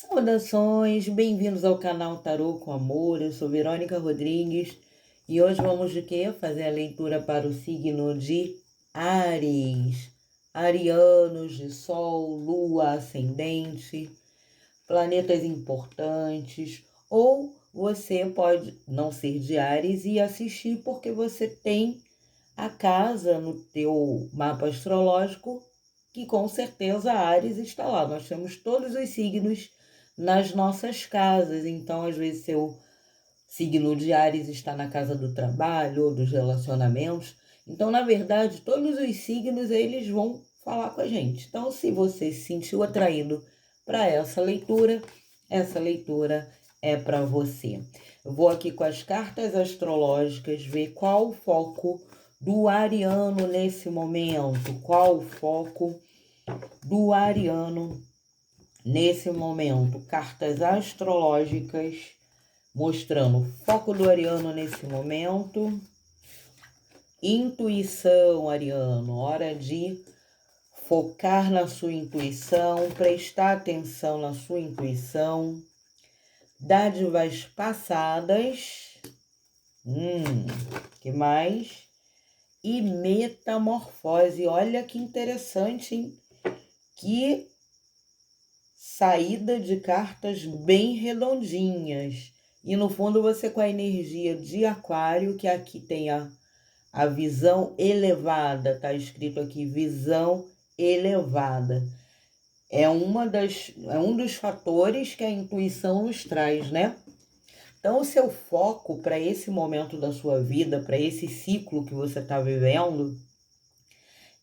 Saudações, bem-vindos ao canal Tarô com Amor. Eu sou Verônica Rodrigues e hoje vamos de quê? Fazer a leitura para o signo de Áries. Arianos de Sol, Lua, Ascendente, planetas importantes, ou você pode não ser de Áries e assistir porque você tem a casa no teu mapa astrológico que com certeza Áries está lá. Nós temos todos os signos nas nossas casas, então às vezes seu signo de Áries está na casa do trabalho ou dos relacionamentos. Então, na verdade, todos os signos eles vão falar com a gente. Então, se você se sentiu atraído para essa leitura é para você. Eu vou aqui com as cartas astrológicas ver qual o foco do ariano nesse momento, qual o foco do ariano nesse momento. Cartas astrológicas mostrando o foco do ariano nesse momento. Intuição, ariano, hora de focar na sua intuição, prestar atenção na sua intuição. Dádivas passadas. Que mais? E metamorfose. Olha que interessante, hein? Que saída de cartas bem redondinhas. E no fundo você com a energia de Aquário, que aqui tem a visão elevada, tá escrito aqui visão elevada. É um dos fatores que a intuição nos traz, né? Então, o seu foco para esse momento da sua vida, para esse ciclo que você está vivendo,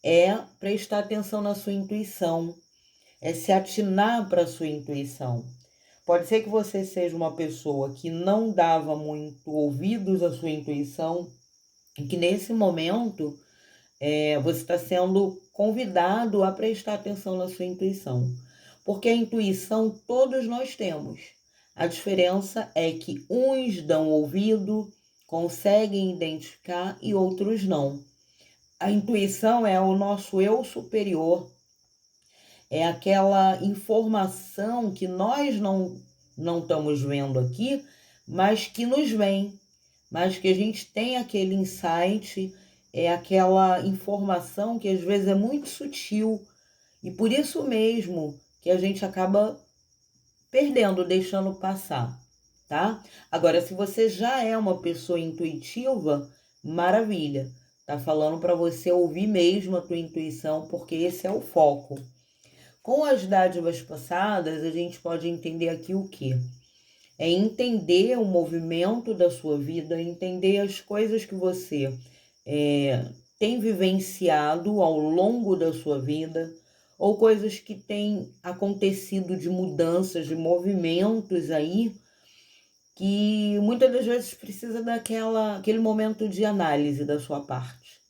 é prestar atenção na sua intuição, é se atinar para a sua intuição. Pode ser que você seja uma pessoa que não dava muito ouvidos à sua intuição e que nesse momento você está sendo convidado a prestar atenção na sua intuição. Porque a intuição todos nós temos. A diferença é que uns dão ouvido, conseguem identificar e outros não. A intuição é o nosso eu superior, é aquela informação que nós não estamos vendo aqui, mas que nos vem, mas que a gente tem aquele insight, é aquela informação que às vezes é muito sutil e por isso mesmo que a gente acaba perdendo, deixando passar, tá? Agora, se você já é uma pessoa intuitiva, maravilha. Tá falando para você ouvir mesmo a tua intuição, porque esse é o foco. Com as dádivas passadas, a gente pode entender aqui o quê? É entender o movimento da sua vida, entender as coisas que você tem vivenciado ao longo da sua vida, ou coisas que têm acontecido de mudanças, de movimentos aí, que muitas das vezes precisa aquele momento de análise da sua parte,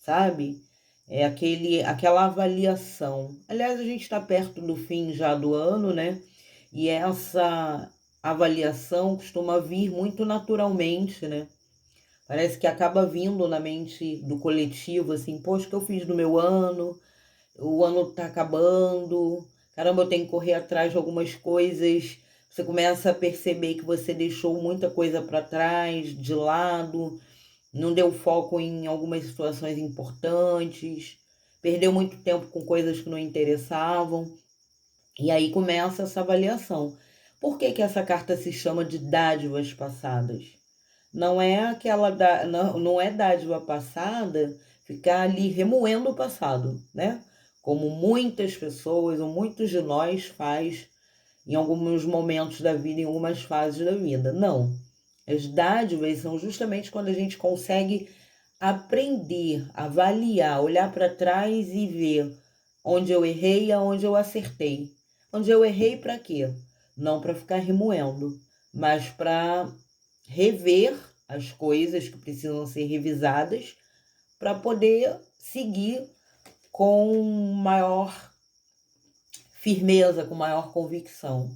sabe? É aquela avaliação. Aliás, a gente está perto do fim já do ano, né? E essa avaliação costuma vir muito naturalmente, né? Parece que acaba vindo na mente do coletivo, assim, poxa, o que eu fiz no meu ano? O ano tá acabando, caramba, eu tenho que correr atrás de algumas coisas. Você começa a perceber que você deixou muita coisa para trás, de lado, não deu foco em algumas situações importantes, perdeu muito tempo com coisas que não interessavam. E aí começa essa avaliação. Por que que essa carta se chama de dádivas passadas? Não é não é dádiva passada ficar ali remoendo o passado, né? Como muitas pessoas ou muitos de nós faz em alguns momentos da vida, em algumas fases da vida. Não. As dádivas são justamente quando a gente consegue aprender, avaliar, olhar para trás e ver onde eu errei e aonde eu acertei. Onde eu errei para quê? Não para ficar remoendo, mas para rever as coisas que precisam ser revisadas para poder seguir com maior firmeza, com maior convicção.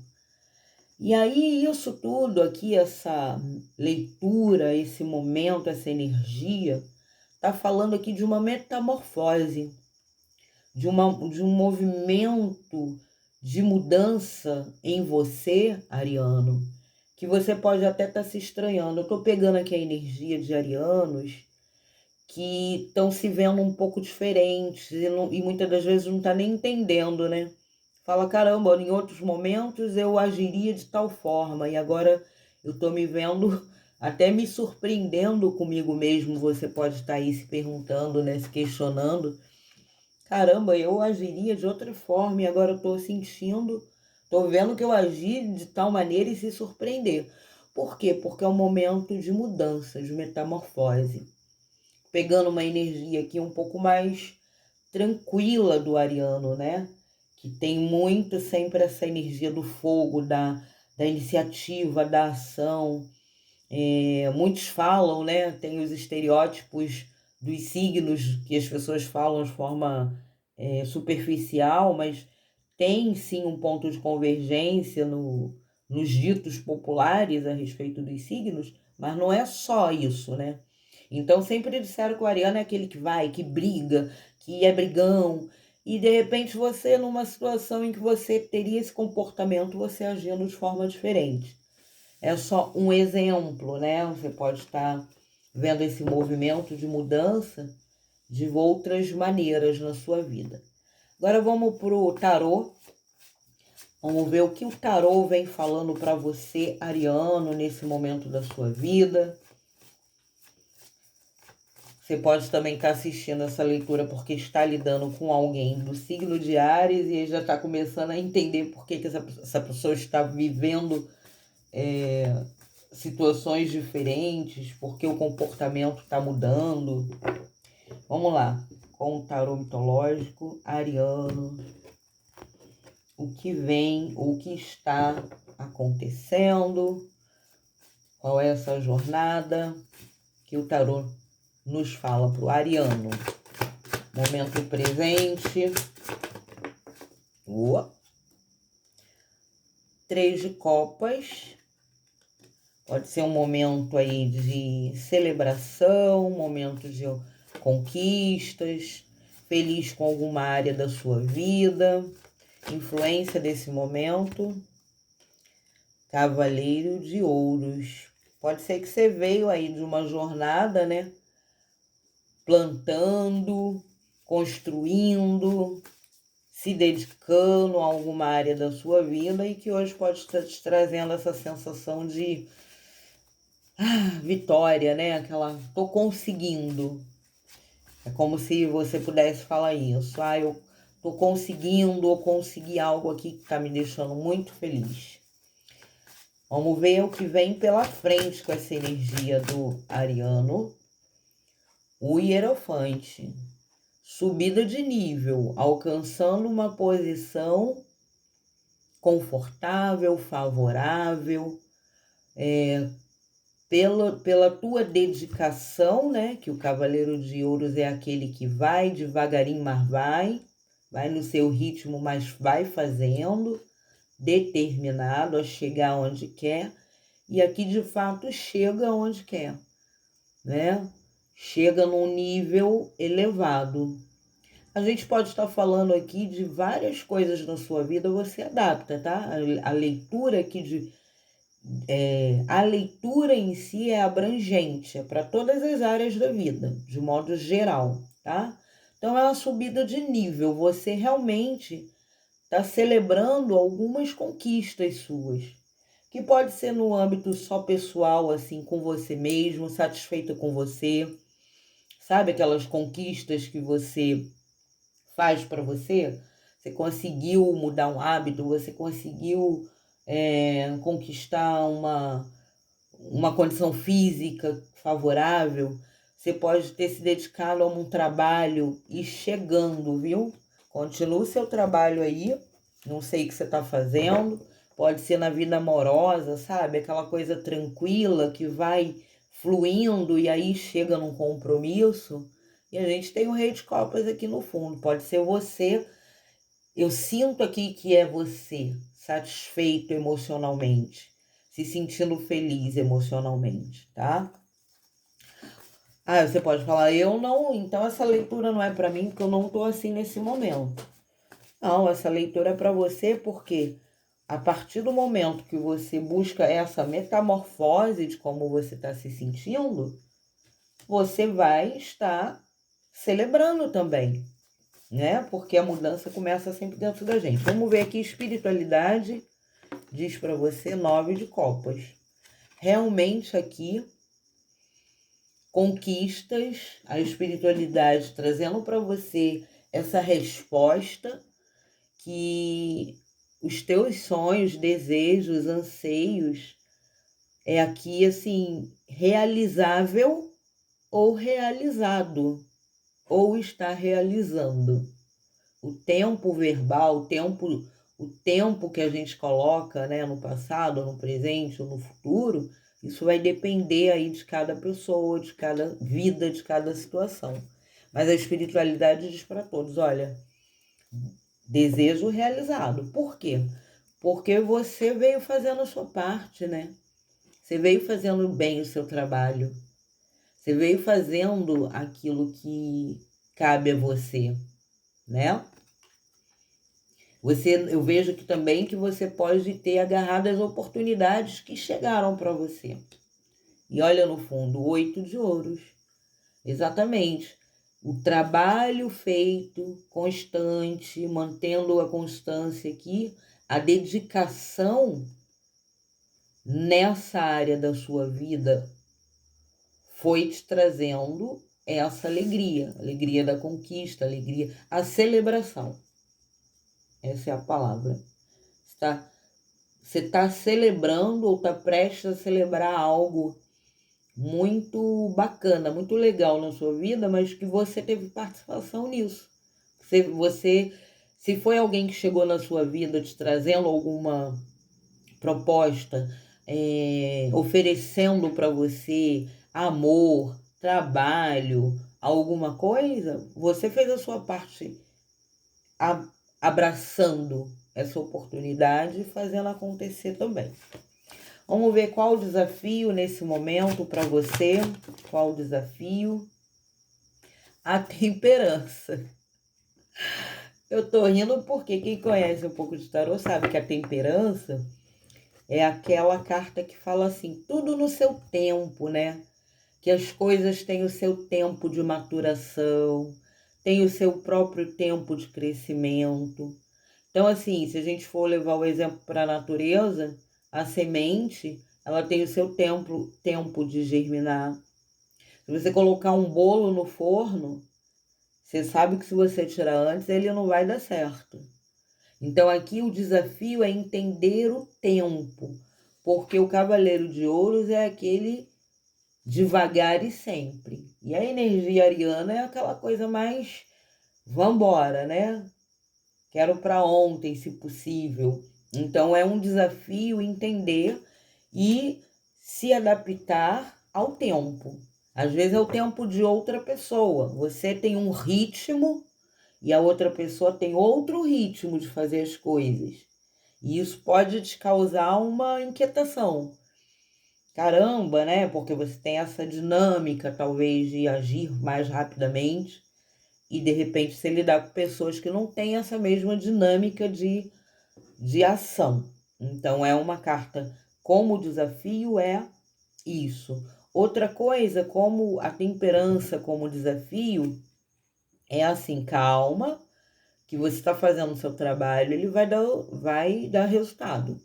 E aí isso tudo aqui, essa leitura, esse momento, essa energia, está falando aqui de uma metamorfose, de um movimento de mudança em você, ariano, que você pode até estar se estranhando. Eu estou pegando aqui a energia de arianos que estão se vendo um pouco diferentes e muitas das vezes não está nem entendendo, né? Fala, caramba, em outros momentos eu agiria de tal forma e agora eu estou me vendo até me surpreendendo comigo mesmo. Você pode estar aí se perguntando, né? Se questionando. Caramba, eu agiria de outra forma e agora eu estou sentindo, estou vendo que eu agi de tal maneira e se surpreender. Por quê? Porque é um momento de mudança, de metamorfose. Pegando uma energia aqui um pouco mais tranquila do ariano, né? Que tem muito sempre essa energia do fogo, da iniciativa, da ação. Muitos falam, né? Tem os estereótipos dos signos que as pessoas falam de forma superficial, mas tem sim um ponto de convergência nos ditos populares a respeito dos signos, mas não é só isso, né? Então sempre disseram que o ariano é aquele que vai, que briga, que é brigão, e de repente você, numa situação em que você teria esse comportamento, você agindo de forma diferente. É só um exemplo, né? Você pode estar vendo esse movimento de mudança de outras maneiras na sua vida. Agora vamos para o tarô. Vamos ver o que o tarô vem falando para você, ariano, nesse momento da sua vida. Você pode também estar assistindo essa leitura porque está lidando com alguém do signo de Áries e já está começando a entender por que essa pessoa está vivendo situações diferentes, porque o comportamento está mudando. Vamos lá, com o tarô mitológico, ariano, o que vem, o que está acontecendo, qual é essa jornada que o tarô nos fala para o ariano. Momento presente. 3 de copas. Pode ser um momento aí de celebração, um momento de conquistas, feliz com alguma área da sua vida. Influência desse momento. Cavaleiro de Ouros. Pode ser que você veio aí de uma jornada, né? Plantando, construindo, se dedicando a alguma área da sua vida e que hoje pode estar te trazendo essa sensação de vitória, né? Aquela, tô conseguindo. É como se você pudesse falar isso. Eu tô conseguindo ou consegui algo aqui que tá me deixando muito feliz. Vamos ver o que vem pela frente com essa energia do ariano. O Hierofante. Subida de nível, alcançando uma posição confortável, favorável, pela tua dedicação, né? Que o Cavaleiro de Ouros é aquele que vai devagarinho, mas vai no seu ritmo, mas vai fazendo, determinado a chegar onde quer, e aqui de fato chega onde quer, né? Chega num nível elevado. A gente pode estar falando aqui de várias coisas na sua vida, você adapta, tá? A leitura aqui a leitura em si é abrangente, é para todas as áreas da vida, de modo geral, tá? Então é uma subida de nível, você realmente está celebrando algumas conquistas suas, que pode ser no âmbito só pessoal, assim, com você mesmo, satisfeita com você, sabe aquelas conquistas que você faz para você? Você conseguiu mudar um hábito, você conseguiu conquistar uma condição física favorável, você pode ter se dedicado a um trabalho e chegando, viu? Continua o seu trabalho aí, não sei o que você está fazendo, pode ser na vida amorosa, sabe? Aquela coisa tranquila que vai fluindo e aí chega num compromisso. E a gente tem o Rei de Copas aqui no fundo, pode ser você. Eu sinto aqui que é você, satisfeito emocionalmente, se sentindo feliz emocionalmente, tá? Você pode falar, eu não, então essa leitura não é para mim, porque eu não tô assim nesse momento. Não, essa leitura é para você porque a partir do momento que você busca essa metamorfose de como você está se sentindo, você vai estar celebrando também, né? Porque a mudança começa sempre dentro da gente. Vamos ver aqui, espiritualidade diz para você 9 de copas. Realmente aqui, conquistas, a espiritualidade trazendo para você essa resposta que os teus sonhos, desejos, anseios é aqui assim realizável ou realizado ou está realizando. O tempo verbal, o tempo que a gente coloca, né, no passado, no presente ou no futuro, isso vai depender aí de cada pessoa, de cada vida, de cada situação. Mas a espiritualidade diz para todos, olha, desejo realizado. Por quê? Porque você veio fazendo a sua parte, né? Você veio fazendo bem o seu trabalho. Você veio fazendo aquilo que cabe a você, né? Eu vejo que também que você pode ter agarrado as oportunidades que chegaram para você. E olha no fundo, 8 de ouros. Exatamente. O trabalho feito, constante, mantendo a constância aqui, a dedicação nessa área da sua vida foi te trazendo essa alegria, alegria da conquista, alegria, a celebração. Essa é a palavra. Você está celebrando ou está prestes a celebrar algo muito bacana, muito legal na sua vida, mas que você teve participação nisso. Se foi alguém que chegou na sua vida te trazendo alguma proposta, oferecendo para você amor, trabalho, alguma coisa, você fez a sua parte abraçando essa oportunidade e fazendo acontecer também. Vamos ver qual o desafio nesse momento para você. Qual o desafio? A temperança. Eu tô rindo porque quem conhece um pouco de tarô sabe que a temperança é aquela carta que fala assim, tudo no seu tempo, né? Que as coisas têm o seu tempo de maturação, têm o seu próprio tempo de crescimento. Então, assim, se a gente for levar o exemplo para a natureza, a semente, ela tem o seu tempo de germinar. Se você colocar um bolo no forno, você sabe que se você tirar antes, ele não vai dar certo. Então, aqui o desafio é entender o tempo, porque o Cavaleiro de Ouros é aquele devagar e sempre. E a energia ariana é aquela coisa mais vambora, né? Quero para ontem, se possível. Então, é um desafio entender e se adaptar ao tempo. Às vezes é o tempo de outra pessoa. Você tem um ritmo e a outra pessoa tem outro ritmo de fazer as coisas. E isso pode te causar uma inquietação. Caramba, né? Porque você tem essa dinâmica, talvez, de agir mais rapidamente e, de repente, se lidar com pessoas que não têm essa mesma dinâmica de ação. Então, é uma carta como desafio é isso. Outra coisa, como a temperança como desafio, é assim, calma, que você está fazendo o seu trabalho, ele vai dar resultado,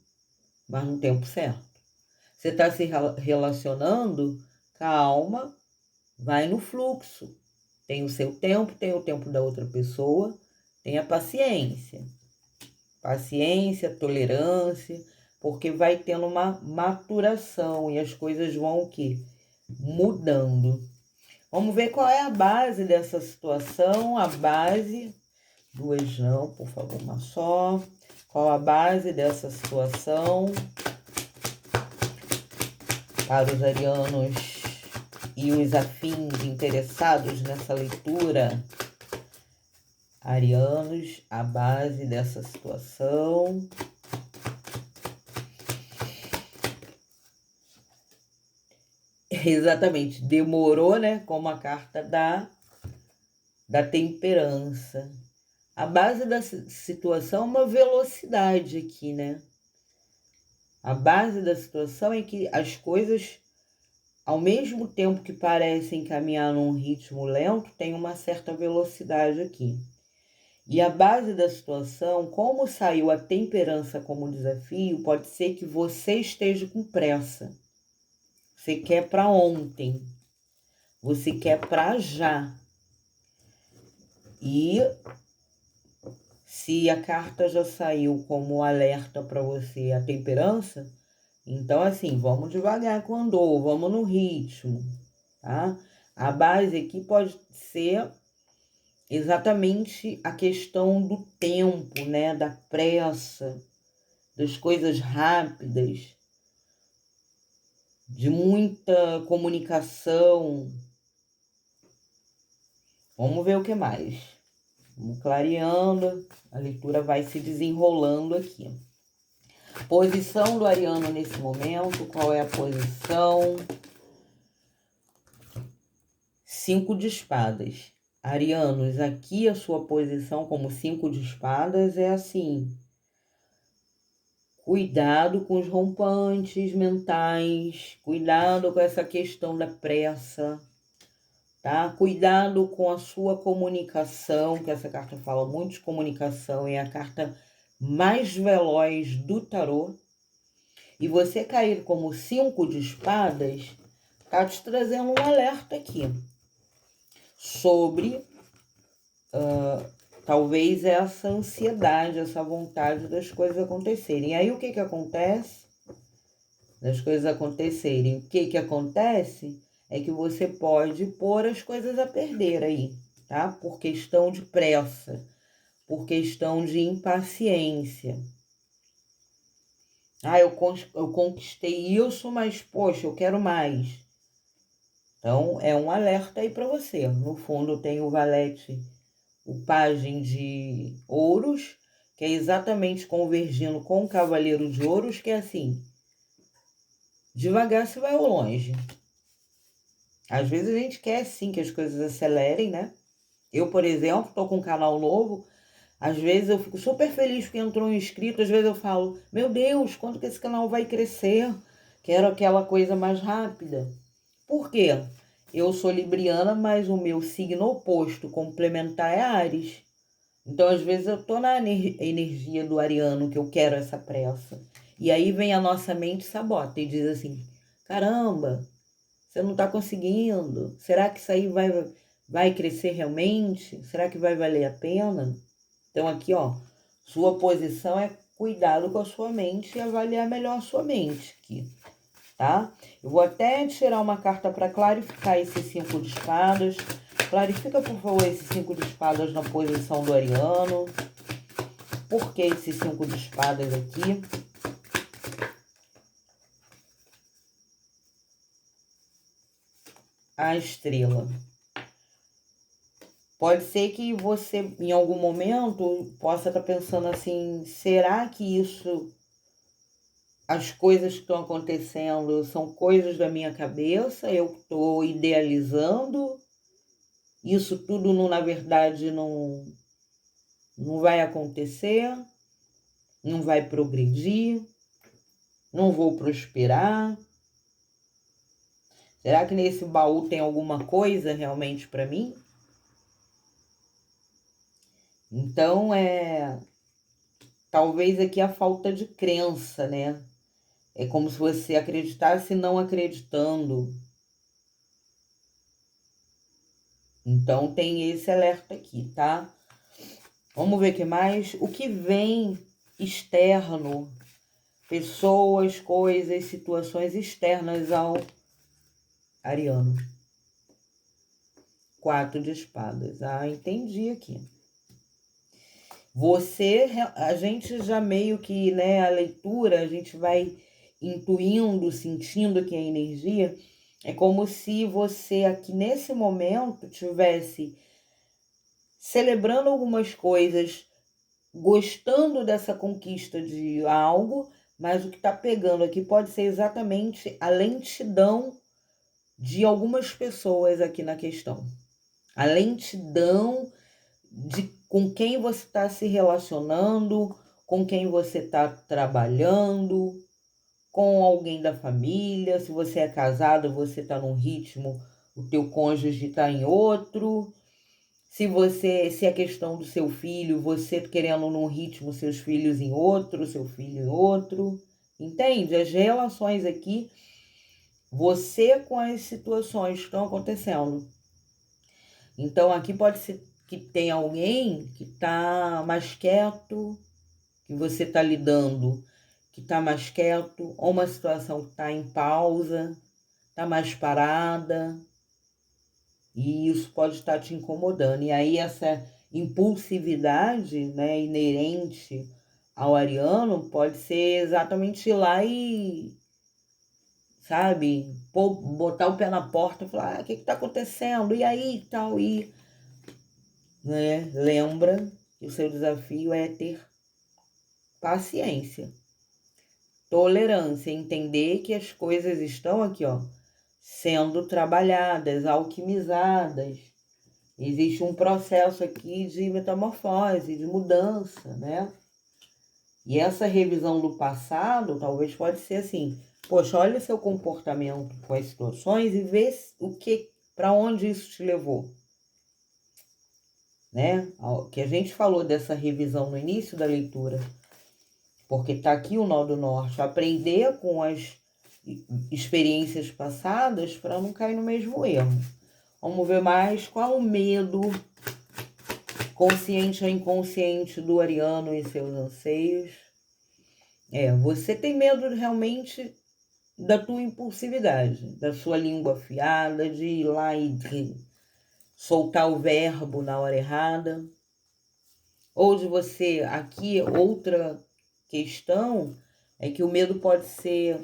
mas no tempo certo. Você está se relacionando, calma, vai no fluxo. Tem o seu tempo, tem o tempo da outra pessoa, tenha paciência. Paciência, tolerância, porque vai tendo uma maturação e as coisas vão o quê? Mudando. Vamos ver qual é a base dessa situação, a base, duas não, por favor, uma só. Qual a base dessa situação para os arianos e os afins interessados nessa leitura? Arianos, a base dessa situação. Exatamente, demorou, né? Como a carta da temperança. A base da situação é uma velocidade aqui, né? A base da situação é que as coisas, ao mesmo tempo que parecem caminhar num ritmo lento, tem uma certa velocidade aqui. E a base da situação, como saiu a temperança como desafio, pode ser que você esteja com pressa. Você quer para ontem. Você quer para já. E se a carta já saiu como alerta para você, a temperança, então assim, vamos devagar com o andor, vamos no ritmo, tá? A base aqui pode ser exatamente a questão do tempo, né? Da pressa, das coisas rápidas, de muita comunicação. Vamos ver o que mais. Vamos clareando, a leitura vai se desenrolando aqui. Posição do ariano nesse momento, qual é a posição? 5 de espadas. Arianos, aqui a sua posição como 5 de espadas é assim: cuidado com os rompantes mentais, cuidado com essa questão da pressa, tá? Cuidado com a sua comunicação, que essa carta fala muito de comunicação, é a carta mais veloz do tarô. E você cair como 5 de espadas, tá te trazendo um alerta aqui sobre talvez essa ansiedade, essa vontade das coisas acontecerem. E aí o que que acontece? Das coisas acontecerem. O que que acontece é que você pode pôr as coisas a perder aí, tá? Por questão de pressa, por questão de impaciência. Ah, eu conquistei isso, mas poxa, eu quero mais. Então, é um alerta aí para você. No fundo, tem o valete, o pajem de ouros, que é exatamente convergindo com o cavaleiro de ouros, que é assim, devagar você vai ao longe. Às vezes a gente quer sim que as coisas acelerem, né? Eu, por exemplo, tô com um canal novo, às vezes eu fico super feliz porque entrou um inscrito, às vezes eu falo, meu Deus, quando que esse canal vai crescer? Quero aquela coisa mais rápida. Por quê? Eu sou libriana, mas o meu signo oposto complementar é Áries. Então, às vezes, eu tô na energia do ariano, que eu quero essa pressa. E aí vem a nossa mente e sabota e diz assim, caramba, você não tá conseguindo? Será que isso aí vai crescer realmente? Será que vai valer a pena? Então, aqui, ó, sua posição é cuidado com a sua mente e avaliar melhor a sua mente aqui, tá? Eu vou até tirar uma carta para clarificar esse 5 de espadas. Clarifica, por favor, esse 5 de espadas na posição do ariano. Por que esse 5 de espadas aqui? A estrela. Pode ser que você, em algum momento, possa estar pensando assim, será que isso, as coisas que estão acontecendo são coisas da minha cabeça? Eu estou idealizando? Isso tudo, na verdade, não vai acontecer? Não vai progredir? Não vou prosperar? Será que nesse baú tem alguma coisa realmente para mim? Então, talvez aqui a falta de crença, né? É como se você acreditasse não acreditando. Então, tem esse alerta aqui, tá? Vamos ver o que mais. O que vem externo, pessoas, coisas, situações externas ao ariano. 4 de espadas. Ah, entendi aqui. A gente já meio que, né, a leitura, a gente vai intuindo, sentindo que a energia é como se você aqui nesse momento tivesse celebrando algumas coisas, gostando dessa conquista de algo, mas o que está pegando aqui pode ser exatamente a lentidão de algumas pessoas aqui na questão. A lentidão de com quem você está se relacionando, com quem você está trabalhando, com alguém da família. Se você é casado, você está num ritmo, o teu cônjuge está em outro. Se é questão do seu filho, você querendo num ritmo, seus filhos em outro, seu filho em outro. Entende? As relações aqui, você com as situações que estão acontecendo. Então, aqui pode ser que tenha alguém que está mais quieto, que você está lidando, que está mais quieto, ou uma situação que está em pausa, está mais parada, e isso pode estar te incomodando. E aí essa impulsividade, né, inerente ao ariano pode ser exatamente ir lá e, sabe, botar o pé na porta e falar, o que está acontecendo? E aí, e tal, e, né, lembra que o seu desafio é ter paciência, tolerância, entender que as coisas estão aqui, ó, sendo trabalhadas, alquimizadas. Existe um processo aqui de metamorfose, de mudança, né? E essa revisão do passado talvez pode ser assim, poxa, olha o seu comportamento com as situações e vê para onde isso te levou, né? Que a gente falou dessa revisão no início da leitura, porque está aqui o nó do norte, aprender com as experiências passadas para não cair no mesmo erro. Vamos ver mais qual o medo consciente ou inconsciente do ariano e seus anseios. Você tem medo realmente da tua impulsividade, da sua língua afiada, de ir lá e soltar o verbo na hora errada. Ou de você, aqui, outra questão é que o medo pode ser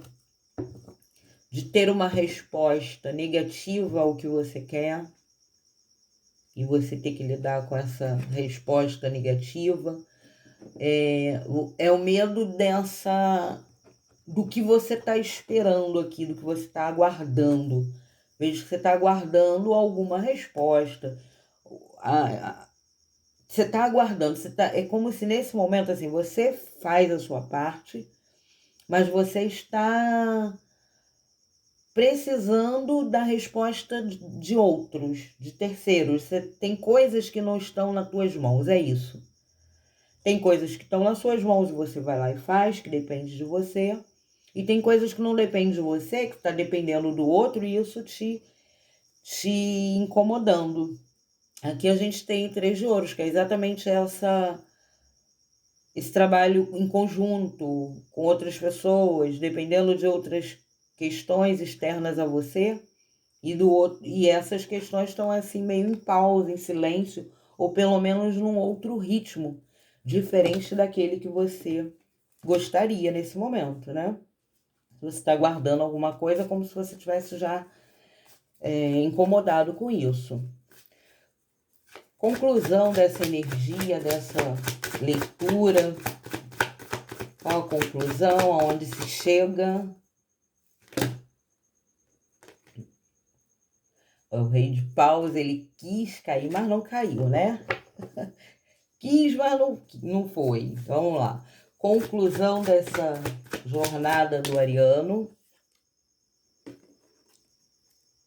de ter uma resposta negativa ao que você quer e você ter que lidar com essa resposta negativa. É o medo do que você está esperando aqui, do que você está aguardando. Veja que você está aguardando alguma resposta. Você está aguardando, é como se nesse momento, assim, você faz a sua parte, mas você está precisando da resposta de outros, de terceiros. Você tem coisas que não estão nas tuas mãos, é isso. Tem coisas que estão nas suas mãos e você vai lá e faz, que depende de você. E tem coisas que não dependem de você, que está dependendo do outro, e isso te incomodando. Aqui a gente tem 3 de ouros, que é exatamente esse trabalho em conjunto com outras pessoas, dependendo de outras questões externas a você, e essas questões estão assim meio em pausa, em silêncio, ou pelo menos num outro ritmo, diferente daquele que você gostaria nesse momento, né? Você está guardando alguma coisa como se você tivesse já incomodado com isso. Conclusão dessa energia, dessa leitura. Qual a conclusão? Aonde se chega? O rei de paus, ele quis cair, mas não caiu, né? Quis, mas não foi. Então, vamos lá. Conclusão dessa jornada do ariano.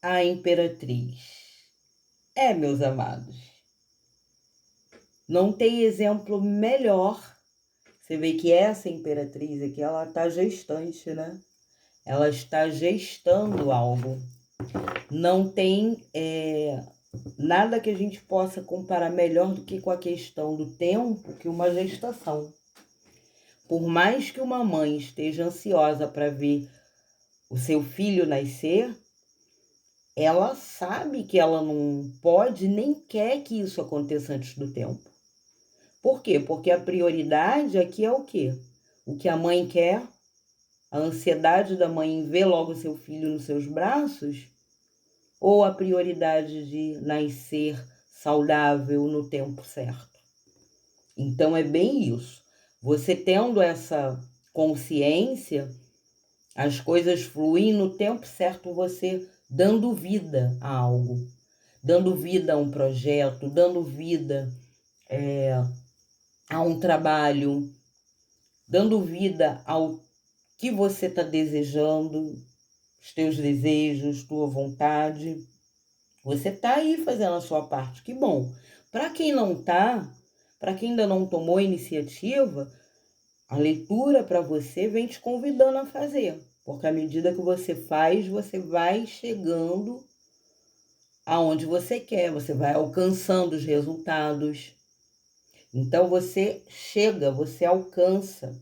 A imperatriz. Meus amados, não tem exemplo melhor. Você vê que essa imperatriz aqui, ela está gestante, né? Ela está gestando algo. Não tem nada que a gente possa comparar melhor do que com a questão do tempo que uma gestação. Por mais que uma mãe esteja ansiosa para ver o seu filho nascer, ela sabe que ela não pode nem quer que isso aconteça antes do tempo. Por quê? Porque a prioridade aqui é o quê? O que a mãe quer, a ansiedade da mãe em ver logo seu filho nos seus braços, ou a prioridade de nascer saudável no tempo certo. Então é bem isso. Você tendo essa consciência, as coisas fluem no tempo certo, você dando vida a algo, dando vida a um projeto, dando vida a um trabalho, dando vida ao que você está desejando, os teus desejos, tua vontade. Você está aí fazendo a sua parte, que bom. Para quem não está, para quem ainda não tomou a iniciativa, a leitura para você vem te convidando a fazer. Porque à medida que você faz, você vai chegando aonde você quer, você vai alcançando os resultados. Então você chega, você alcança,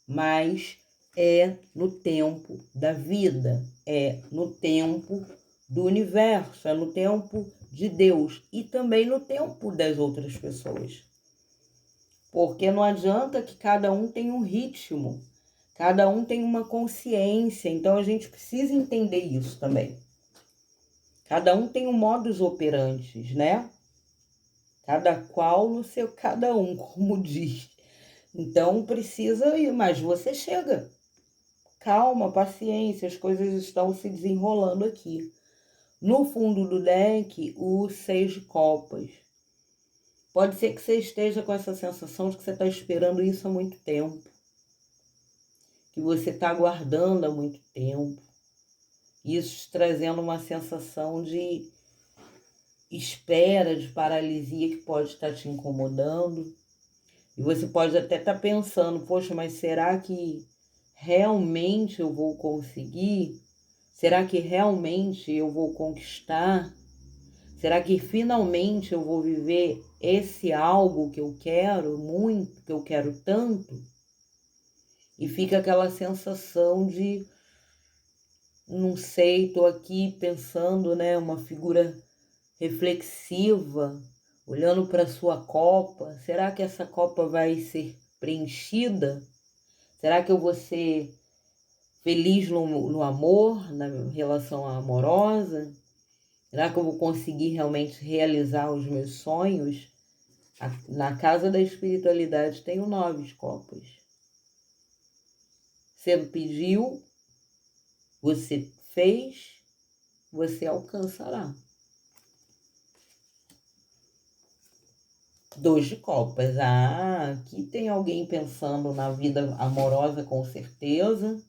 mas é no tempo da vida, é no tempo do universo, é no tempo de Deus e também no tempo das outras pessoas. Porque não adianta que cada um tem um ritmo, cada um tem uma consciência, então a gente precisa entender isso também. Cada um tem um modus operandi, né? Cada qual no seu cada um, como diz. Então precisa ir, mas você chega. Calma, paciência, as coisas estão se desenrolando aqui. No fundo do deck, o 6 de copas. Pode ser que você esteja com essa sensação de que você está esperando isso há muito tempo. Que você está aguardando há muito tempo. Isso trazendo uma sensação de espera, de paralisia que pode estar te incomodando. E você pode até estar pensando, poxa, mas será que realmente eu vou conseguir? Será que realmente eu vou conquistar? Será que finalmente eu vou viver esse algo que eu quero muito, que eu quero tanto? E fica aquela sensação de, não sei, estou aqui pensando, né, uma figura reflexiva, olhando para sua copa. Será que essa copa vai ser preenchida? Será que eu vou ser feliz no amor, na relação amorosa? Será que eu vou conseguir realmente realizar os meus sonhos? Na casa da espiritualidade tem o 9 de copas. Você pediu, você fez, você alcançará. 2 de copas. Ah, aqui tem alguém pensando na vida amorosa, com certeza.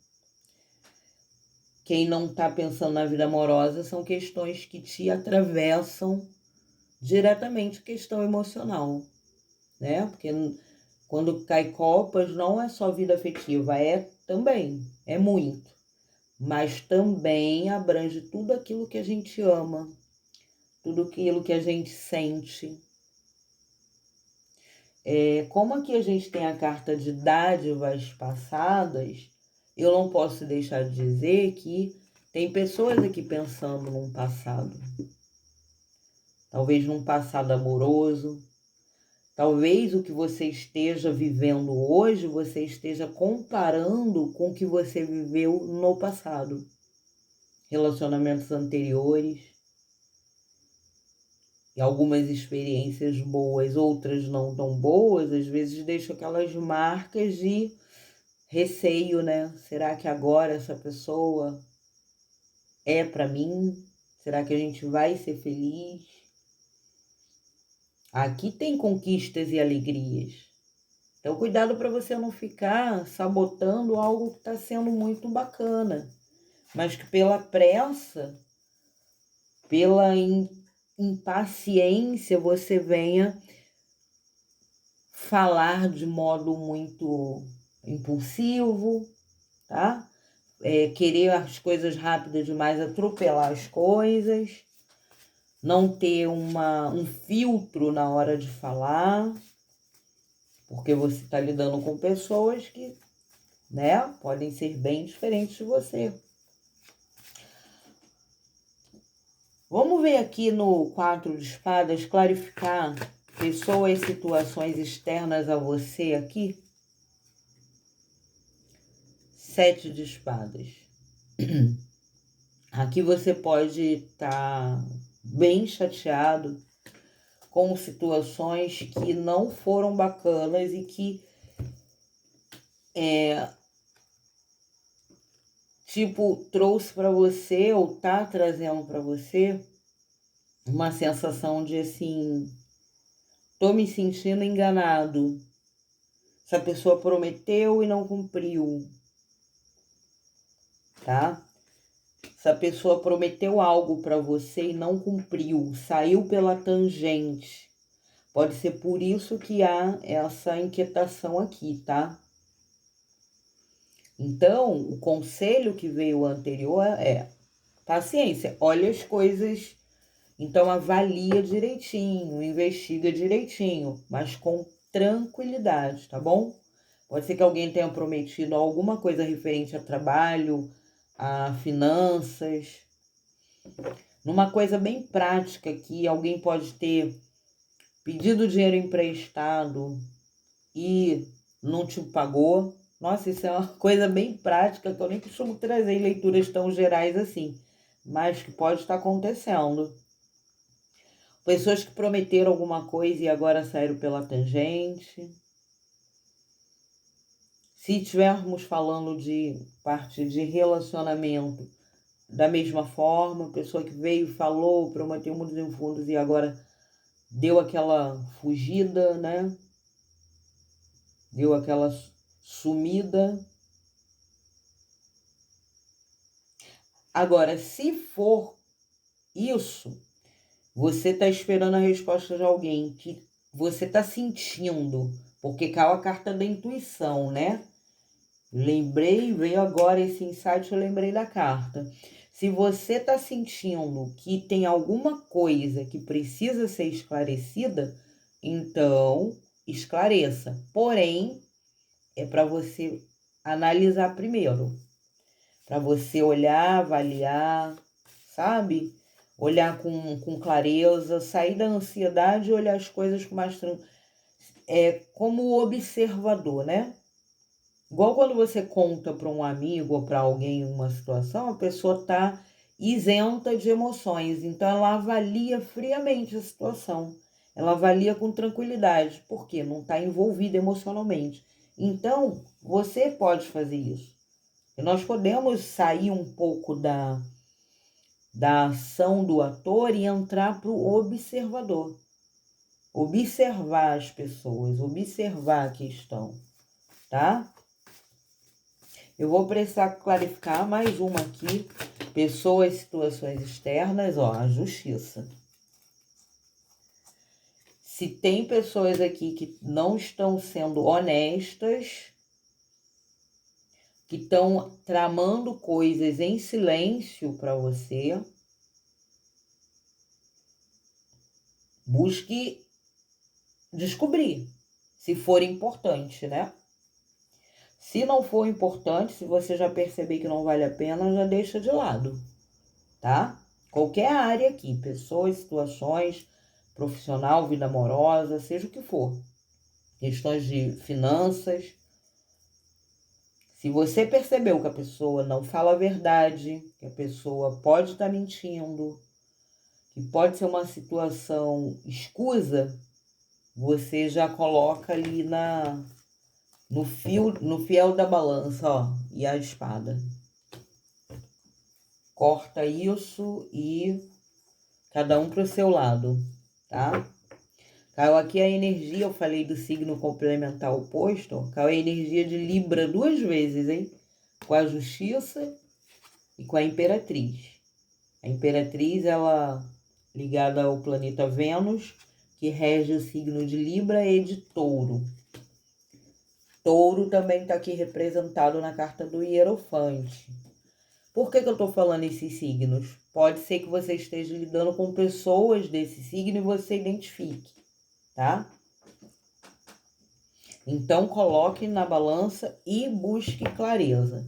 Quem não está pensando na vida amorosa são questões que te atravessam diretamente, questão emocional, né? Porque quando cai copas, não é só vida afetiva, é também, é muito. Mas também abrange tudo aquilo que a gente ama, tudo aquilo que a gente sente. Como aqui a gente tem a carta de dádivas passadas, eu não posso deixar de dizer que tem pessoas aqui pensando num passado. Talvez num passado amoroso. Talvez o que você esteja vivendo hoje, você esteja comparando com o que você viveu no passado. Relacionamentos anteriores. E algumas experiências boas, outras não tão boas, às vezes deixam aquelas marcas de receio, né? Será que agora essa pessoa é para mim? Será que a gente vai ser feliz? Aqui tem conquistas e alegrias. Então, cuidado para você não ficar sabotando algo que está sendo muito bacana, mas que pela pressa, pela impaciência, você venha falar de modo muito impulsivo, tá? Querer as coisas rápidas demais, atropelar as coisas, não ter um filtro na hora de falar, porque você está lidando com pessoas que, né, podem ser bem diferentes de você. Vamos ver aqui no 4 de espadas, clarificar pessoas, situações externas a você aqui. 7 de espadas. Aqui você pode estar bem chateado com situações que não foram bacanas e que trouxe para você ou tá trazendo para você uma sensação de assim, tô me sentindo enganado. Essa pessoa prometeu e não cumpriu, tá? Essa pessoa prometeu algo para você e não cumpriu, saiu pela tangente. Pode ser por isso que há essa inquietação aqui, tá? Então, o conselho que veio anterior é paciência, olha as coisas, então avalia direitinho, investiga direitinho, mas com tranquilidade, tá bom? Pode ser que alguém tenha prometido alguma coisa referente a trabalho, a finanças. Numa coisa bem prática que alguém pode ter pedido dinheiro emprestado e não te pagou. Nossa, isso é uma coisa bem prática que eu nem costumo trazer em leituras tão gerais assim, mas que pode estar acontecendo. Pessoas que prometeram alguma coisa e agora saíram pela tangente. Se estivermos falando de parte de relacionamento, da mesma forma, pessoa que veio, falou, prometeu mundos e fundos e agora deu aquela fugida, né? Deu aquela sumida. Agora, se for isso, você está esperando a resposta de alguém que você está sentindo, porque caiu a carta da intuição, né? Lembrei, veio agora esse insight, eu lembrei da carta. Se você está sentindo que tem alguma coisa que precisa ser esclarecida, então esclareça. Porém, é para você analisar primeiro. Para você olhar, avaliar, sabe? Olhar com clareza, sair da ansiedade e olhar as coisas com mais como observador, né? Igual quando você conta para um amigo ou para alguém uma situação, a pessoa está isenta de emoções, então ela avalia friamente a situação, ela avalia com tranquilidade, porque não está envolvida emocionalmente. Então, você pode fazer isso. E nós podemos sair um pouco da ação do ator e entrar para o observador. Observar as pessoas, observar a questão, tá? Eu vou precisar clarificar mais uma aqui. Pessoas, situações externas, ó, a justiça. Se tem pessoas aqui que não estão sendo honestas, que estão tramando coisas em silêncio para você, busque descobrir, se for importante, né? Se não for importante, se você já perceber que não vale a pena, já deixa de lado, tá? Qualquer área aqui, pessoas, situações, profissional, vida amorosa, seja o que for. Questões de finanças. Se você percebeu que a pessoa não fala a verdade, que a pessoa pode estar mentindo, que pode ser uma situação escusa, você já coloca ali no fiel da balança, ó, e a espada. Corta isso e cada um para o seu lado, tá? Caiu aqui a energia, eu falei do signo complementar oposto, ó, caiu a energia de Libra 2 vezes, hein? Com a justiça e com a imperatriz. A imperatriz, ela ligada ao planeta Vênus, que rege o signo de Libra e de Touro. Touro também está aqui representado na carta do Hierofante. Por que eu estou falando esses signos? Pode ser que você esteja lidando com pessoas desse signo e você identifique, tá? Então, coloque na balança e busque clareza.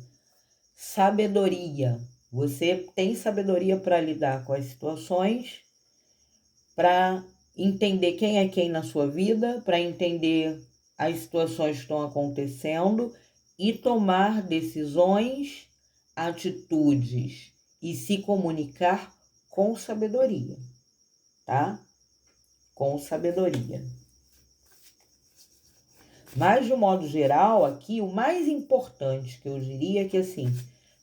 Sabedoria. Você tem sabedoria para lidar com as situações, para entender quem é quem na sua vida, para entender as situações que estão acontecendo e tomar decisões, atitudes e se comunicar com sabedoria, tá? Com sabedoria. Mas, de um modo geral, aqui, o mais importante que eu diria é que, assim,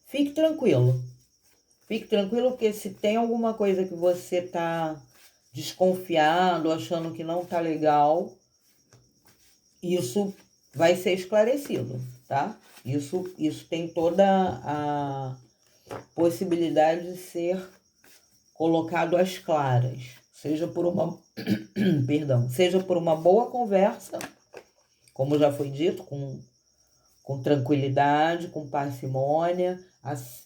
fique tranquilo. Fique tranquilo, porque se tem alguma coisa que você está desconfiado, achando que não tá legal, isso vai ser esclarecido, tá? Isso tem toda a possibilidade de ser colocado às claras, seja por uma, perdão, seja por uma boa conversa, como já foi dito, com tranquilidade, com parcimônia,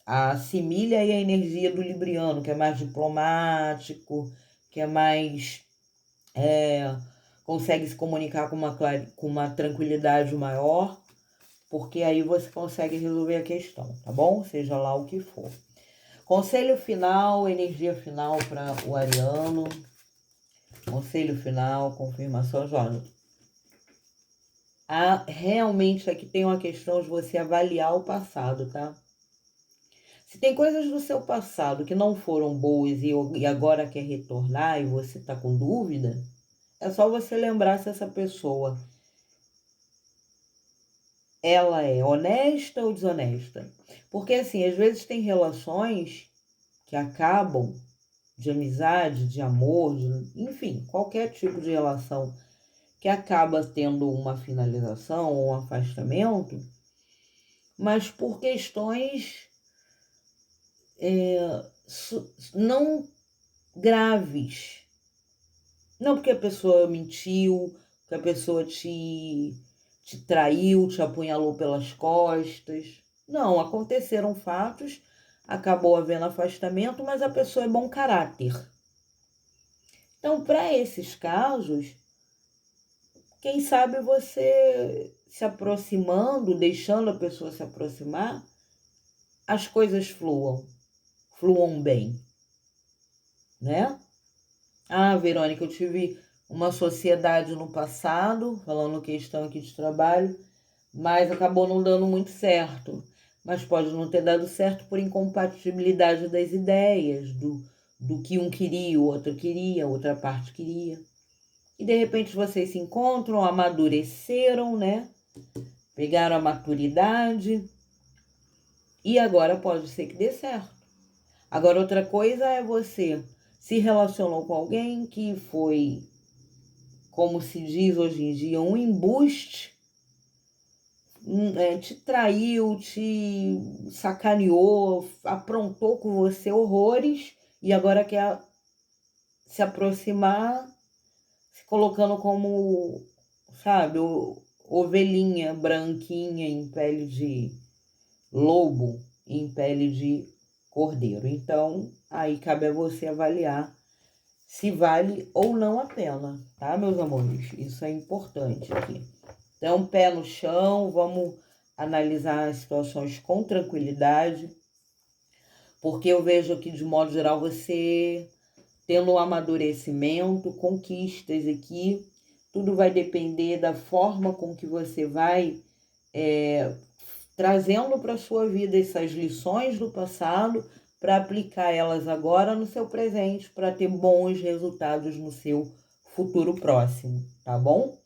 assimile aí a energia do libriano, que é mais diplomático, que é mais consegue se comunicar com uma tranquilidade maior, porque aí você consegue resolver a questão, tá bom? Seja lá o que for. Conselho final, energia final para o ariano. Conselho final, confirmação, Jonathan. Realmente aqui tem uma questão de você avaliar o passado, tá? Se tem coisas do seu passado que não foram boas e agora quer retornar e você tá com dúvida, é só você lembrar se essa pessoa ela é honesta ou desonesta. Porque assim, às vezes tem relações que acabam de amizade, de amor, enfim, qualquer tipo de relação que acaba tendo uma finalização ou um afastamento, mas por questões não graves. Não porque a pessoa mentiu, que a pessoa te traiu, te apunhalou pelas costas. Não, aconteceram fatos, acabou havendo afastamento, mas a pessoa é bom caráter. Então, para esses casos, quem sabe você se aproximando, deixando a pessoa se aproximar, as coisas fluam bem, né? Ah, Verônica, eu tive uma sociedade no passado, falando questão aqui de trabalho, mas acabou não dando muito certo. Mas pode não ter dado certo por incompatibilidade das ideias, do que um queria, o outro queria, a outra parte queria. E de repente vocês se encontram, amadureceram, né? Pegaram a maturidade e agora pode ser que dê certo. Agora outra coisa é você se relacionou com alguém que foi, como se diz hoje em dia, um embuste, te traiu, te sacaneou, aprontou com você horrores e agora quer se aproximar, se colocando como, sabe, ovelhinha branquinha em pele de lobo, em pele de cordeiro. Então, aí cabe a você avaliar se vale ou não a pena, tá, meus amores? Isso é importante aqui. Então, pé no chão, vamos analisar as situações com tranquilidade, porque eu vejo aqui, de modo geral, você tendo um amadurecimento, conquistas aqui, tudo vai depender da forma com que você vai trazendo para a sua vida essas lições do passado para aplicar elas agora no seu presente, para ter bons resultados no seu futuro próximo, tá bom?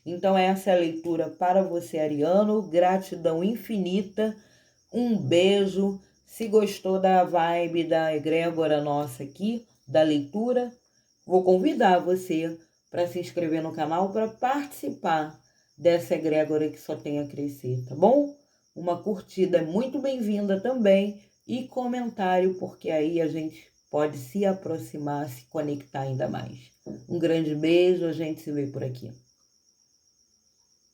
Então essa é a leitura para você, ariano. Gratidão infinita. Um beijo. Se gostou da vibe da egrégora nossa aqui, da leitura, vou convidar você para se inscrever no canal para participar dessa egrégora que só tem a crescer, tá bom? Uma curtida é muito bem-vinda também e comentário, porque aí a gente pode se aproximar, se conectar ainda mais. Um grande beijo, a gente se vê por aqui.